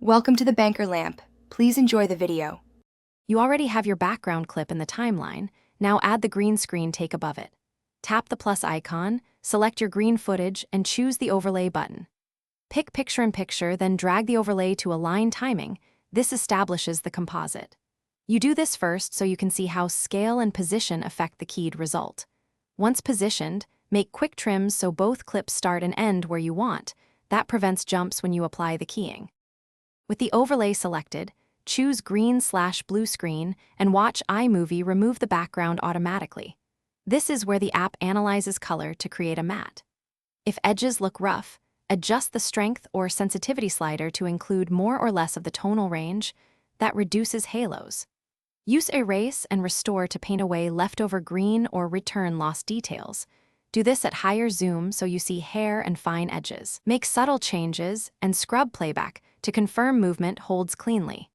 Welcome to the banker lamp. Please enjoy the video. You already have your background clip in the timeline. Now add the green screen take above it. Tap the plus icon, select your green footage, and choose the overlay button. Pick picture-in-picture, then drag the overlay to align timing. This establishes the composite. You do this first so you can see how scale and position affect the keyed result. Once positioned, make quick trims so both clips start and end where you want. That prevents jumps when you apply the keying. With the overlay selected, choose green/blue screen and watch Imovie remove the background automatically. This is where the app analyzes color to create a matte. If edges look rough, adjust the strength or sensitivity slider to include more or less of the tonal range. That reduces halos. Use erase and restore to paint away leftover green or return lost details. Do this at higher zoom so you see hair and fine edges. Make subtle changes and scrub playback to confirm movement holds cleanly.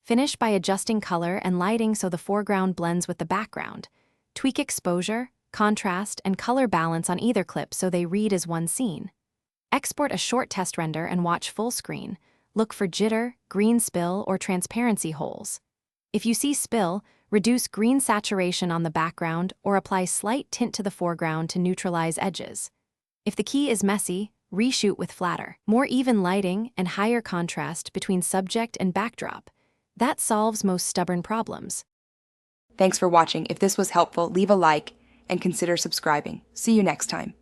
Finish by adjusting color and lighting so the foreground blends with the background. Tweak exposure, contrast, and color balance on either clip so they read as one scene. Export a short test render and watch full screen. Look for jitter, green spill, or transparency holes. If you see spill, reduce green saturation on the background or apply slight tint to the foreground to neutralize edges. If the key is messy, reshoot with flatter. More even lighting and higher contrast between subject and backdrop. That solves most stubborn problems. Thanks for watching. If this was helpful, leave a like and consider subscribing. See you next time.